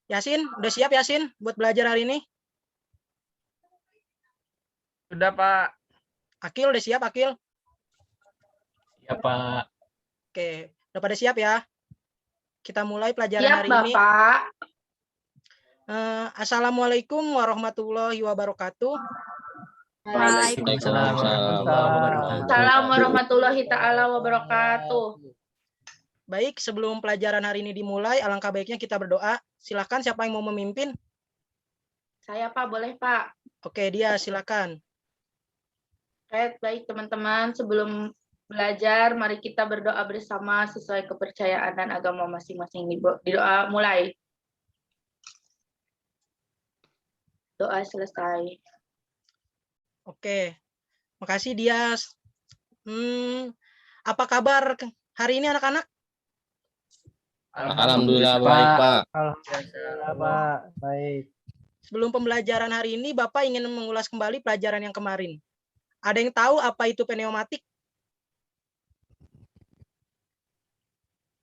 Yasin, udah siap Yasin buat belajar hari ini? Sudah, Pak. Akil, udah siap Akil? Ya, Pak. Oke, udah pada siap ya? Kita mulai pelajaran Siap, hari ini. Bapak. Assalamualaikum warahmatullahi wabarakatuh. Waalaikumsalam warahmatullahi wabarakatuh. Assalamualaikum warahmatullahi taala wabarakatuh. Baik, sebelum pelajaran hari ini dimulai, alangkah baiknya kita berdoa. Silakan siapa yang mau memimpin? Saya, Pak, boleh, Pak? Oke, dia silakan. Baik, teman-teman. Sebelum belajar, mari kita berdoa bersama sesuai kepercayaan dan agama masing-masing. Doa mulai. Doa selesai. Oke, makasih Dias. Apa kabar hari ini anak-anak? Alhamdulillah baik, Pak. Alhamdulillah, Pak. Baik. Sebelum pembelajaran hari ini, Bapak ingin mengulas kembali pelajaran yang kemarin. Ada yang tahu apa itu pneumatik?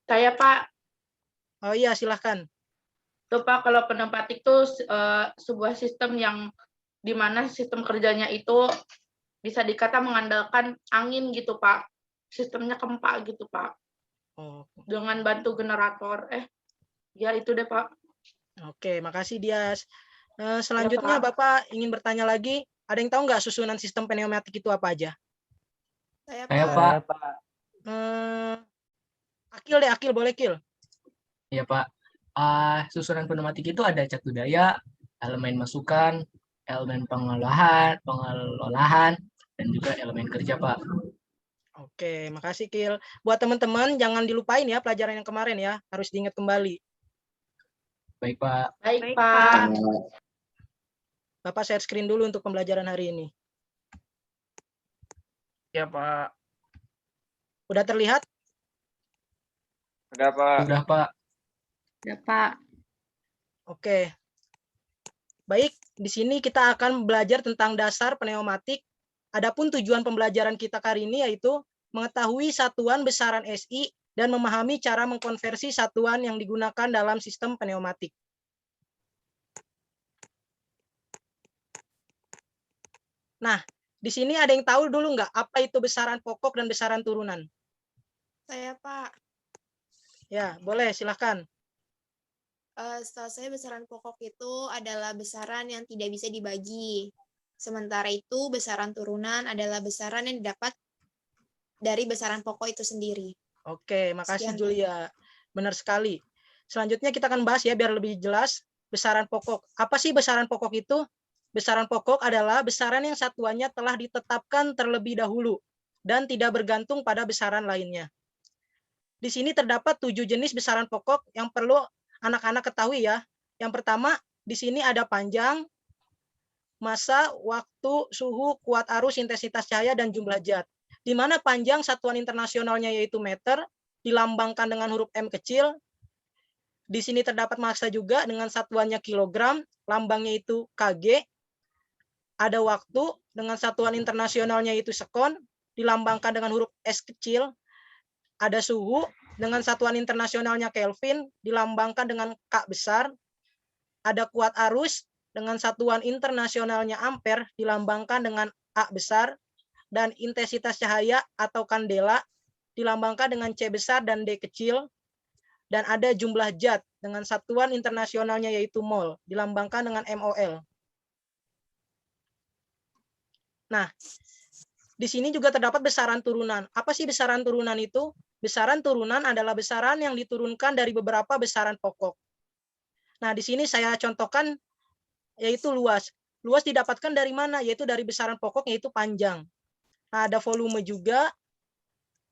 Saya, Pak. Oh iya, silahkan. Tuh, Pak, kalau pneumatik itu sebuah sistem yang di mana sistem kerjanya itu bisa dikata mengandalkan angin gitu, Pak. Sistemnya kempak gitu, Pak. Oh. Dengan bantu generator. Ya itu deh, Pak. Oke, makasih Dias. Selanjutnya ya, Bapak ingin bertanya lagi, ada yang tahu nggak susunan sistem pneumatik itu apa aja? Saya, Pak. Akil boleh Kil. Ya, Pak. Susunan pneumatik itu ada catu daya, elemen masukan, elemen pengelolaan, dan juga elemen kerja, Pak. Oke, makasih Kil. Buat teman-teman, jangan dilupain ya pelajaran yang kemarin ya, harus diingat kembali. Baik, Pak. Baik, Pak. Bapak share screen dulu untuk pembelajaran hari ini. Ya, Pak. Udah terlihat? Sudah, Pak. Sudah, Pak. Ya, Pak. Oke. Baik, di sini kita akan belajar tentang dasar pneumatik. Adapun tujuan pembelajaran kita kali ini yaitu mengetahui satuan besaran SI dan memahami cara mengkonversi satuan yang digunakan dalam sistem pneumatik. Nah, di sini ada yang tahu dulu nggak apa itu besaran pokok dan besaran turunan? Saya, Pak. Ya, boleh, silahkan. Setahu saya besaran pokok itu adalah besaran yang tidak bisa dibagi. Sementara itu besaran turunan adalah besaran yang didapat dari besaran pokok itu sendiri. Oke, makasih Sekian. Julia. Benar sekali. Selanjutnya kita akan bahas ya biar lebih jelas besaran pokok. Apa sih besaran pokok itu? Besaran pokok adalah besaran yang satuannya telah ditetapkan terlebih dahulu dan tidak bergantung pada besaran lainnya. Di sini terdapat 7 jenis besaran pokok yang perlu anak-anak ketahui ya. Yang pertama, di sini ada panjang, massa, waktu, suhu, kuat arus, intensitas cahaya, dan jumlah zat. Di mana panjang satuan internasionalnya yaitu meter, dilambangkan dengan huruf M kecil. Di sini terdapat massa juga dengan satuannya kilogram, lambangnya itu kg. Ada waktu dengan satuan internasionalnya yaitu sekon, dilambangkan dengan huruf S kecil. Ada suhu dengan satuan internasionalnya Kelvin, dilambangkan dengan K besar. Ada kuat arus dengan satuan internasionalnya ampere, dilambangkan dengan A besar. Dan intensitas cahaya atau kandela, dilambangkan dengan C besar dan D kecil. Dan ada jumlah zat dengan satuan internasionalnya yaitu mol, dilambangkan dengan MOL. Nah, di sini juga terdapat besaran turunan. Apa sih besaran turunan itu? Besaran turunan adalah besaran yang diturunkan dari beberapa besaran pokok. Nah, di sini saya contohkan yaitu luas. Luas didapatkan dari mana? Yaitu dari besaran pokok yaitu panjang. Nah, ada volume juga.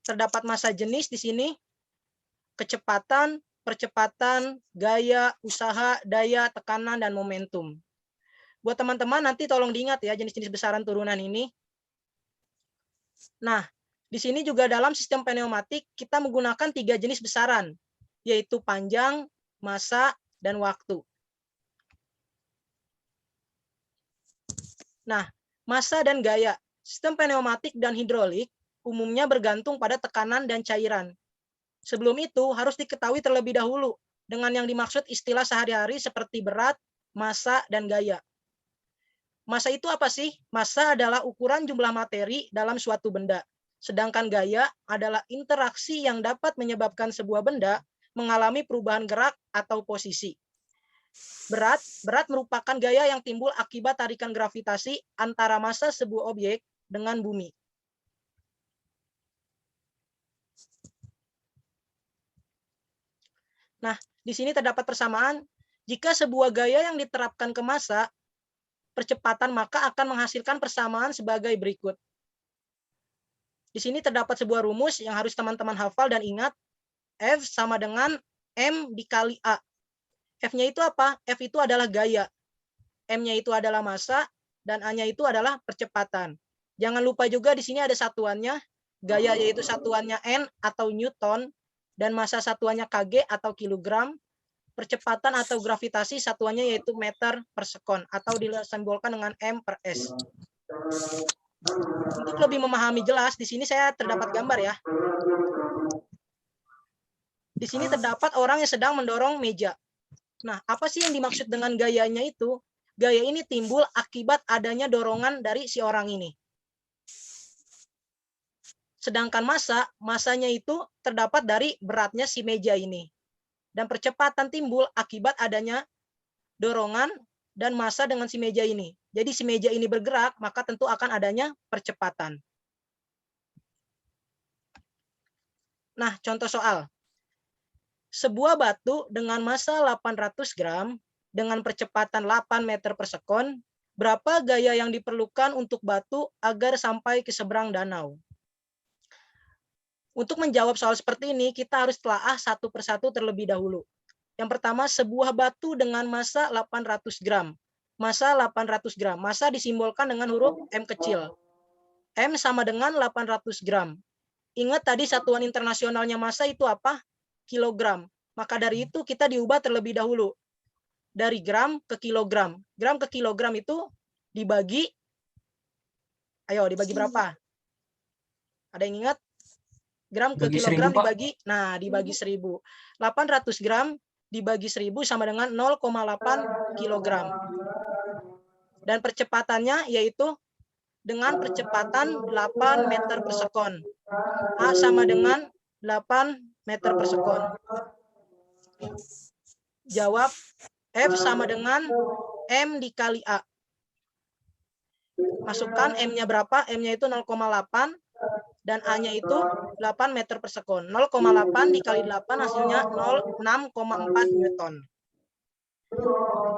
Terdapat massa jenis di sini. Kecepatan, percepatan, gaya, usaha, daya, tekanan, dan momentum. Buat teman-teman nanti tolong diingat ya jenis-jenis besaran turunan ini. Nah, di sini juga dalam sistem pneumatik kita menggunakan 3 jenis besaran, yaitu panjang, massa, dan waktu. Nah, massa dan gaya. Sistem pneumatik dan hidrolik umumnya bergantung pada tekanan dan cairan. Sebelum itu harus diketahui terlebih dahulu dengan yang dimaksud istilah sehari-hari seperti berat, massa, dan gaya. Massa itu apa sih? Massa adalah ukuran jumlah materi dalam suatu benda. Sedangkan gaya adalah interaksi yang dapat menyebabkan sebuah benda mengalami perubahan gerak atau posisi. Berat merupakan gaya yang timbul akibat tarikan gravitasi antara massa sebuah objek dengan bumi. Nah, di sini terdapat persamaan. Jika sebuah gaya yang diterapkan ke massa, percepatan maka akan menghasilkan persamaan sebagai berikut. Di sini terdapat sebuah rumus yang harus teman-teman hafal dan ingat. F sama dengan M dikali A. F-nya itu apa? F itu adalah gaya. M-nya itu adalah massa, dan A-nya itu adalah percepatan. Jangan lupa juga di sini ada satuannya. Gaya yaitu satuannya N atau Newton, dan massa satuannya kg atau kilogram. Percepatan atau gravitasi satuannya yaitu meter per sekon, atau disimbolkan dengan M per S. Untuk lebih memahami jelas, di sini saya terdapat gambar ya. Di sini terdapat orang yang sedang mendorong meja. Nah, apa sih yang dimaksud dengan gayanya itu? Gaya ini timbul akibat adanya dorongan dari si orang ini. Sedangkan massanya itu terdapat dari beratnya si meja ini. Dan percepatan timbul akibat adanya dorongan dan massa dengan si meja ini. Jadi si meja ini bergerak, maka tentu akan adanya percepatan. Nah, contoh soal. Sebuah batu dengan massa 800 gram dengan percepatan 8 meter per sekon, berapa gaya yang diperlukan untuk batu agar sampai ke seberang danau? Untuk menjawab soal seperti ini, kita harus telaah satu persatu terlebih dahulu. Yang pertama, sebuah batu dengan massa 800 gram. Massa 800 gram. Massa disimbolkan dengan huruf M kecil. M sama dengan 800 gram. Ingat tadi satuan internasionalnya massa itu apa? Kilogram. Maka dari itu kita diubah terlebih dahulu. Dari gram ke kilogram. Gram ke kilogram itu dibagi. Ayo, dibagi berapa? Ada yang ingat? Gram ke Bagi kilogram 1000, Pak. dibagi, nah dibagi 1000. 800 gram dibagi 1000 sama dengan 0,8 kilogram. Dan percepatannya yaitu dengan percepatan 8 meter per sekon. A sama dengan 8 meter per sekon. Jawab F sama dengan M dikali A. Masukkan M-nya berapa? M-nya itu 0,8 dan A-nya itu 8 meter per sekon. 0,8 dikali 8 hasilnya 6,4 Newton.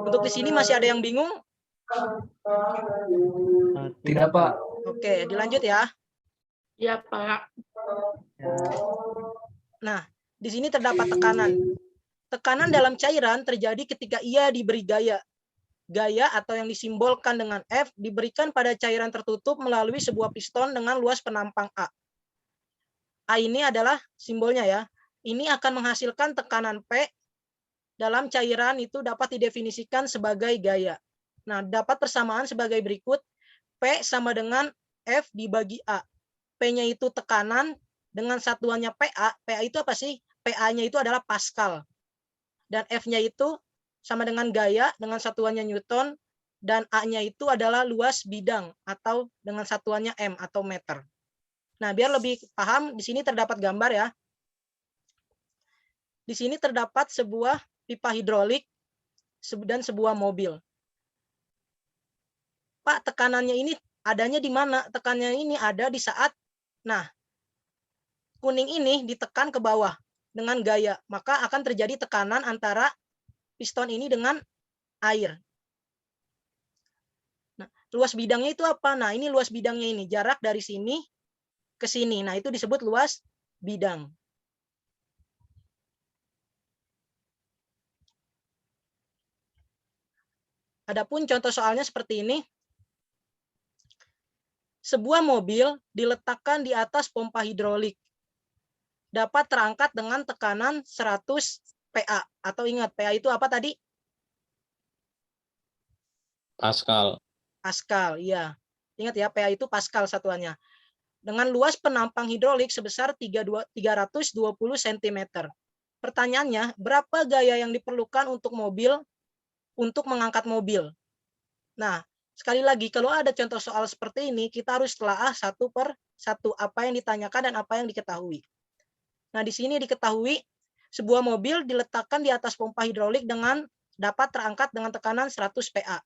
Untuk di sini masih ada yang bingung? Tidak, Pak. Oke, dilanjut ya. Ya, Pak. Nah, di sini terdapat tekanan. Tekanan dalam cairan terjadi ketika ia diberi gaya. Gaya atau yang disimbolkan dengan F diberikan pada cairan tertutup melalui sebuah piston dengan luas penampang A. A ini adalah simbolnya ya. Ini akan menghasilkan tekanan P dalam cairan itu dapat didefinisikan sebagai gaya. Nah, dapat persamaan sebagai berikut. P sama dengan F dibagi A. P-nya itu tekanan dengan satuannya PA. PA itu apa sih? PA-nya itu adalah Pascal. Dan F-nya itu sama dengan gaya dengan satuannya Newton, dan A-nya itu adalah luas bidang atau dengan satuannya M atau meter. Nah, biar lebih paham, di sini terdapat gambar ya. Di sini terdapat sebuah pipa hidrolik dan sebuah mobil. Pak, tekanannya ini adanya di mana? Tekanannya ini ada di saat, nah, kuning ini ditekan ke bawah dengan gaya, maka akan terjadi tekanan antara piston ini dengan air. Nah, luas bidangnya itu apa? Nah, ini luas bidangnya ini, jarak dari sini ke sini. Nah, itu disebut luas bidang. Adapun contoh soalnya seperti ini. Sebuah mobil diletakkan di atas pompa hidrolik. Dapat terangkat dengan tekanan 100 PA. Atau ingat, PA itu apa tadi? Pascal. Pascal, iya. Ingat ya, PA itu Pascal satuannya. Dengan luas penampang hidrolik sebesar 320 cm. pertanyaannya, berapa gaya yang diperlukan untuk mengangkat mobil? Nah, sekali lagi, kalau ada contoh soal seperti ini, kita harus telaah satu per satu apa yang ditanyakan dan apa yang diketahui. Nah, di sini diketahui sebuah mobil diletakkan di atas pompa hidrolik dengan dapat terangkat dengan tekanan 100 PA.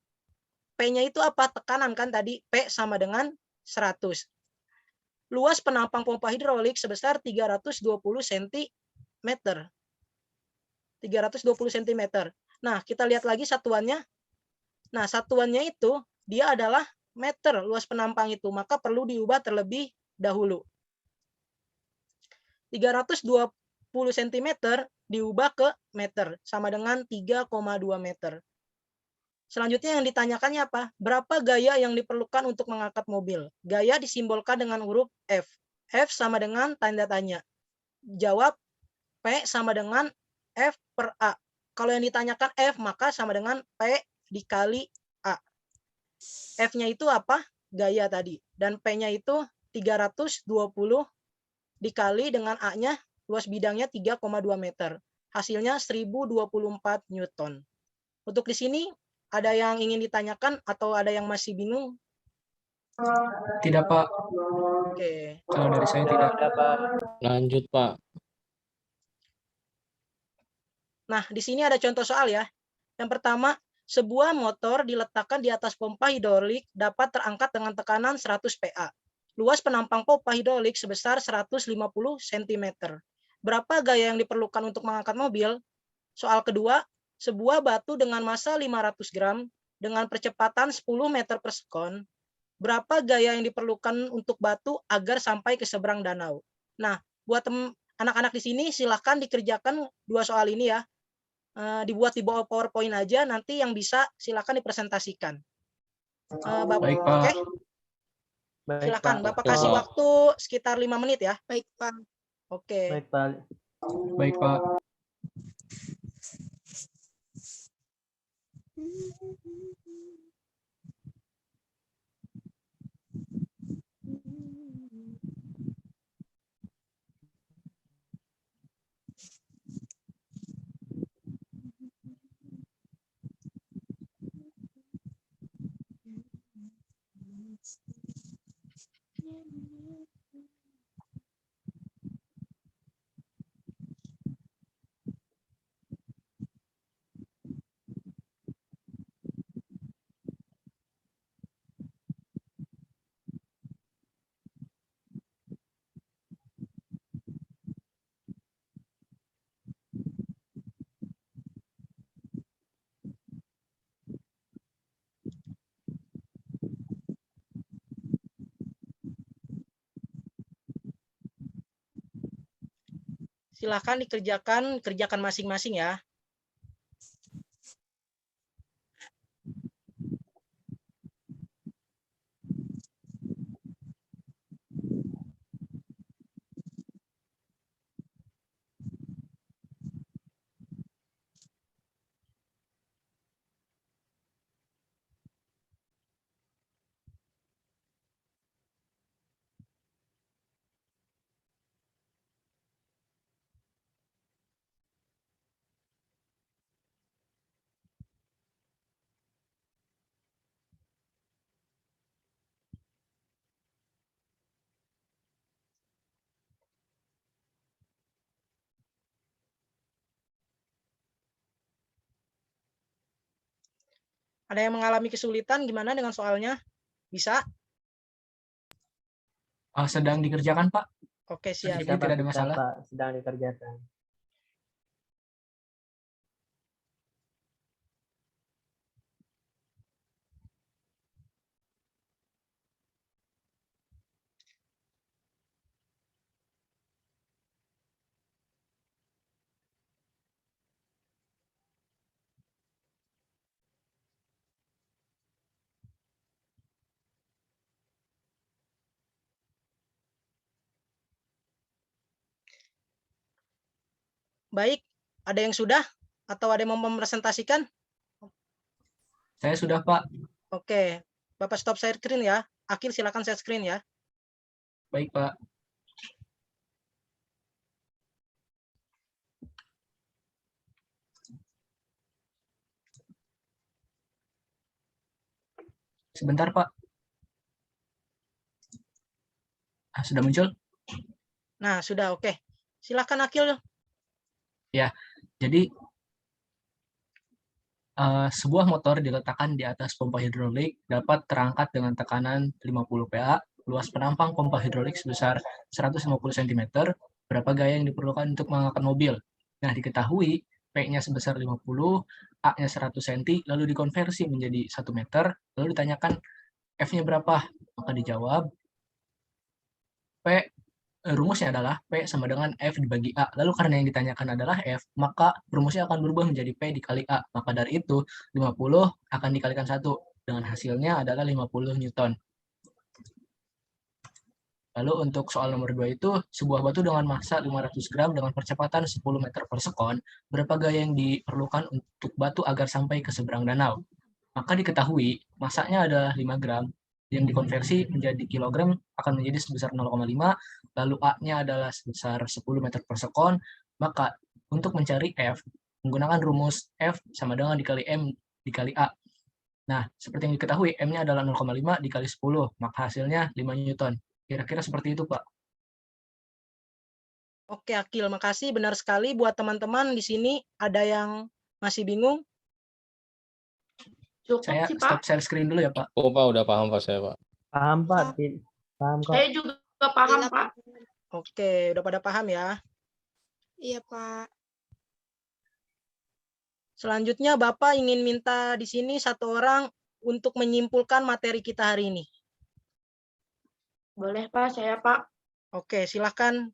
P-nya itu apa? Tekanan kan tadi, P sama dengan 100. Luas penampang pompa hidrolik sebesar 320 cm. 320 cm. Nah, kita lihat lagi satuannya. Nah, satuannya itu dia adalah meter luas penampang itu, maka perlu diubah terlebih dahulu. 320 cm diubah ke meter, sama dengan 3,2 meter. Selanjutnya yang ditanyakannya apa? Berapa gaya yang diperlukan untuk mengangkat mobil? Gaya disimbolkan dengan huruf F. F sama dengan tanda tanya. Jawab P sama dengan F per A. Kalau yang ditanyakan F, maka sama dengan P dikali A. F-nya itu apa? Gaya tadi. Dan P-nya itu 320 dikali dengan A-nya, luas bidangnya 3,2 meter. Hasilnya 1024 Newton. Untuk di sini, ada yang ingin ditanyakan atau ada yang masih bingung? Tidak, Pak. Oke. Kalau dari saya tidak. Lanjut, Pak. Nah, di sini ada contoh soal ya. Yang pertama, sebuah motor diletakkan di atas pompa hidrolik dapat terangkat dengan tekanan 100 PA. Luas penampang pompa hidrolik sebesar 150 cm. Berapa gaya yang diperlukan untuk mengangkat mobil? Soal kedua, sebuah batu dengan massa 500 gram dengan percepatan 10 meter per sekon. Berapa gaya yang diperlukan untuk batu agar sampai ke seberang danau? Nah, buat anak-anak di sini silahkan dikerjakan dua soal ini ya. Dibuat di bawah PowerPoint aja, nanti yang bisa silakan dipresentasikan. Bapak, Baik, Pak. oke? Silakan, Bapak kasih waktu sekitar 5 menit ya. Baik, Pak. Oke. Baik, Pak. Baik, Pak. Silakan kerjakan masing-masing ya. Ada yang mengalami kesulitan gimana dengan soalnya? Bisa? Sedang dikerjakan, Pak. Oke, siap. Jadi tidak ada masalah. Pak, sedang dikerjakan. Baik, ada yang sudah atau ada yang mau mempresentasikan? Saya sudah, Pak. Oke, Bapak stop share screen ya. Akil silakan share screen ya. Baik, Pak. Sebentar, Pak. Sudah muncul? Nah, sudah oke. Silakan Akil. Jadi, sebuah motor diletakkan di atas pompa hidrolik dapat terangkat dengan tekanan 50 PA, luas penampang pompa hidrolik sebesar 150 cm, berapa gaya yang diperlukan untuk mengangkat mobil. Nah, diketahui P-nya sebesar 50, A-nya 100 cm, lalu dikonversi menjadi 1 meter, lalu ditanyakan F-nya berapa? Maka dijawab, rumusnya adalah P sama dengan F dibagi A. Lalu karena yang ditanyakan adalah F, maka rumusnya akan berubah menjadi P dikali A. Maka dari itu, 50 akan dikalikan 1. Dengan hasilnya adalah 50 Newton. Lalu untuk soal nomor 2 itu, sebuah batu dengan massa 500 gram dengan percepatan 10 meter per sekon, berapa gaya yang diperlukan untuk batu agar sampai ke seberang danau? Maka diketahui, massanya adalah 5 gram, yang dikonversi menjadi kilogram akan menjadi sebesar 0,5, lalu A-nya adalah sebesar 10 meter per sekon, maka untuk mencari F, menggunakan rumus F sama dengan dikali M dikali A. Nah, seperti yang diketahui, M-nya adalah 0,5 dikali 10, maka hasilnya 5 Newton. Kira-kira seperti itu, Pak. Oke, Akil, makasih. Benar sekali. Buat teman-teman di sini, ada yang masih bingung? Cukup Saya sih, stop Pak. share screen dulu ya, Pak. Oh, Pak, udah paham Pak saya, Pak. Paham Pak, paham kok. Saya juga paham, Pak. Oke, udah pada paham ya. Iya, Pak. Selanjutnya, Bapak ingin minta di sini satu orang untuk menyimpulkan materi kita hari ini. Boleh, Pak. Saya, Pak. Oke, silahkan.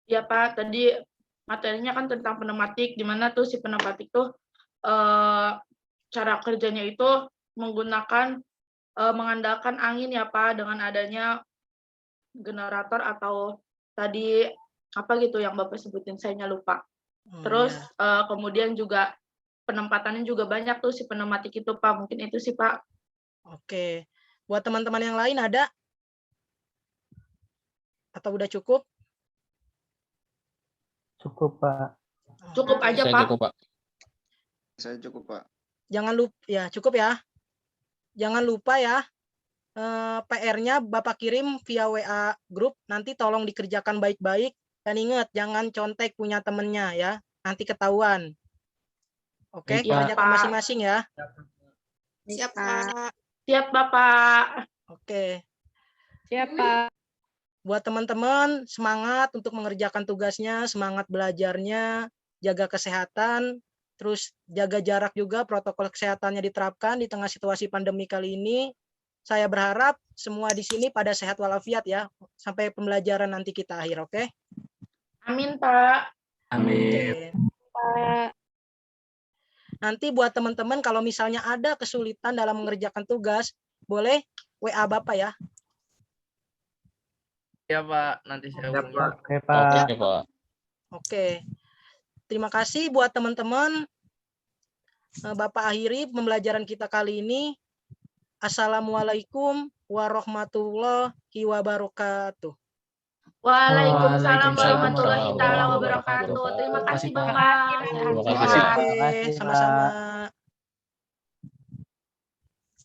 Ya, Pak. Tadi materinya kan tentang pneumatik, di mana tuh si pneumatik tuh cara kerjanya itu mengandalkan angin ya, Pak, dengan adanya generator atau tadi apa gitu yang Bapak sebutin, saya lupa. Terus kemudian juga penempatannya juga banyak tuh si pneumatik itu, Pak. Mungkin itu sih, Pak. Oke. Buat teman-teman yang lain ada? Atau udah cukup? Cukup Pak. Cukup aja, Saya Pak. cukup, Pak. Saya cukup, Pak. Jangan lupa ya, cukup ya. Jangan lupa ya, PR-nya Bapak kirim via WA grup, nanti tolong dikerjakan baik-baik dan ingat jangan contek punya temennya ya, nanti ketahuan. Oke, Baik, Pak. kerjakan masing-masing ya. Siap, Pak. Siap, Bapak. Oke. Siapa? Buat teman-teman, semangat untuk mengerjakan tugasnya, semangat belajarnya, jaga kesehatan, terus jaga jarak juga, protokol kesehatannya diterapkan di tengah situasi pandemi kali ini. Saya berharap semua di sini pada sehat walafiat ya, sampai pembelajaran nanti kita akhir, oke? Amin, Pak. Amin. Pak. Nanti buat teman-teman kalau misalnya ada kesulitan dalam mengerjakan tugas, boleh WA Bapak ya. Ya Pak, nanti saya hubungi. Oke Pak. Oke, Pak. Oke. Terima kasih buat teman-teman. Bapak akhiri pembelajaran kita kali ini. Assalamualaikum warahmatullahi wabarakatuh. Waalaikumsalam Waalaikumsalam warahmatullahi warahmatullahi wabarakatuh. Terima kasih, Pak. Bapak. Terima kasih, Sehat-sehat. Pak. Oke, sama-sama.